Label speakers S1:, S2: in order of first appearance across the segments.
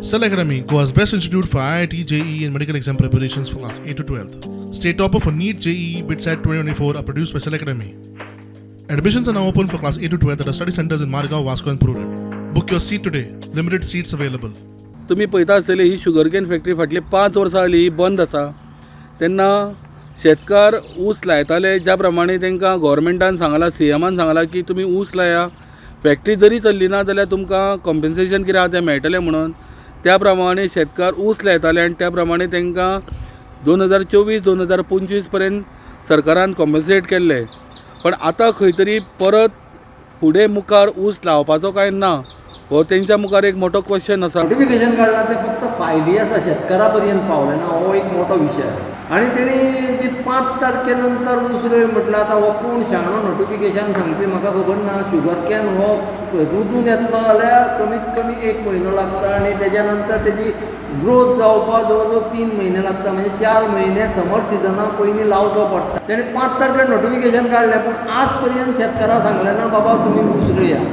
S1: Cell Academy, Goa's best institute for IIT, JEE and medical exam preparations for class 8 to 12th. State topper for NEET, JEE, BITSAT 2024 are produced by Cell Academy. Admissions are now open for class 8 to 12th at our study centers in Margao, Vasco and Purun. Book your seat today. Limited seats available.
S2: तुम्ही पळयता आसतली ही sugarcane factory फाटली 5 वर्सां जाली बंद आसा. तेन्ना शेतकार ऊस लायताले ज्या प्रमाणे तांकां गव्हर्मेंटान सांगलां, CMान सांगलां की तुमी ऊस लाया, फॅक्टरी जरी चल्ली ना जाल्यार तुमकां कॉम्पेन्सेशन कितें आहा तें मेळटलें म्हणून त्या प्रमाणे शेतकार ऊस लायताले आनी त्या प्रमाणे तांकां 2024-2025 पर्यंत सरकारान कॉम्पेन्सेट केल्ले. पण आतां खंय तरी परत फुडें मुखार ऊस लावपाचो काय ना हो तेंच्या मुखार एक मोठो क्वेश्चन आसा.
S3: नोटिफिकेशन काढला ते फक्त फायली आसा, शेतकारा पर्यंत पावले ना, हो एक मोठो विशय. आणि तेणी जी 5 तारखेनंतर ऊस रोय म्हटलं, आता हो कोण शाणो नोटिफिकेशन सांगपी म्हाका खबर ना. शुगर कॅन हो रुजून येतलो जाल्यार कमीत कमी 1 म्हयनो लागता आनी तेज्या नंतर तेजी ग्रोथ जावपाक जवळ जवळ 3 म्हयने लागता, म्हणजे 4 म्हयने समर सिजना पयलीं लावचो पडटा. तेणी 5 तारखेर नोटिफिकेशन काडलें, पूण आज पर्यंत शेतकाराक सांगलें ना बाबा तुमी ऊस रोया.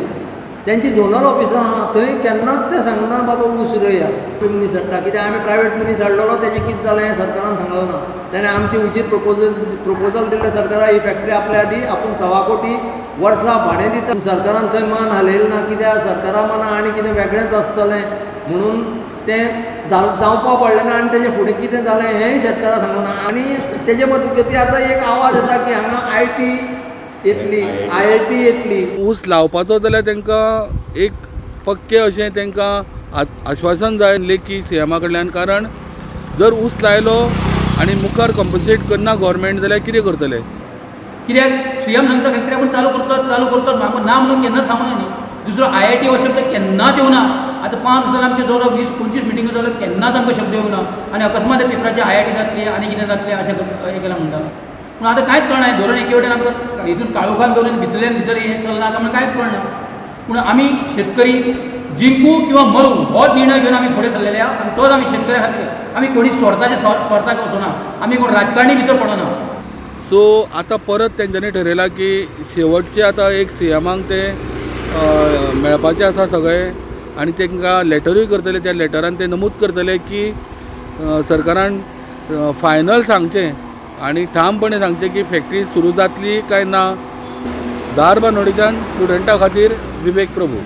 S3: त्यांची झोनल ऑफिसां आहा थंय केन्नाच ते सांगना बाबा ऊस रोया. मनीस हाडटा कित्याक आमी प्रायवेट मनीस हाडलेलो, तेजें कितें जालें हें सरकारान सांगलें ना. तेणें आमची उचीत प्रपोजल दिल्लें सरकारा, ही फॅक्टरी आपल्या दी आपूण 1.25 कोटी वर्सां भाडें दिता. सरकारान थंय मान हालयलें ना, कित्याक सरकारा मना आनी कितें वेगळेंच आसतलें म्हणून तें जावपा पडलें ना. आनी तेजे फुडें कितें जालें हेंय शेतकाराक सांगलें ना. आनी तेजे मजगती आतां एक आवाज येता की हांगा IT येतली, IIT येतली.
S2: ऊस लावपाचो जाल्यार तांकां एक पक्के अशें तांकां आश्वासन जाय लेखी CMा कडल्यान. कारण जर ऊस लायलो आनी मुखार कॉम्पन्सेट करना गव्हर्मेंट जाल्यार कितें करतले?
S4: कित्याक CM सांगता फॅक्टरी आपण चालू करतात म्हाका ना म्हणून केन्नाच सांगूना न्ही. दुसरो IIT हो शब्द केन्नाच येवना. आतां 5 वर्सां आमचे जवळ 20-25 मिटिंगो जाल्यो, केन्नाच आमकां शब्द येवना. आनी अकस्मात पेपराचेर IIT जातली आनी कितें जातलें अशें हें केलां म्हणटा. पूण आतां कांयच कळना. धोरण एके वटेन आमकां हितून काळोखान दवरून भितर हें चल्लां आमकां कांयच कळना. पूण आमी शेतकरी जिंकू किंवा मरू होच निर्णय घेवन आमी फुडें सरलेले आहा. आनी तोच आमी शेतकऱ्या खातीर आमी कोणी स्वार्थाक वचना, आमी कोण राजकारणी भितर पडना.
S2: सो आतां परत तेंच्यांनी ठरयलां की शेवटचे आतां एक CMाक ते मेळपाचें आसा सगळें आनी तांकां लेटरूय करतले. त्या लेटरान ते नमूद करतले की सरकारान फायनल सांगचें आनी ठामपणे सांगचें की फॅक्टरी सुरू जातली काय ना. धारबांदोडेच्यान स्टुडंटा खातीर विवेक प्रभू.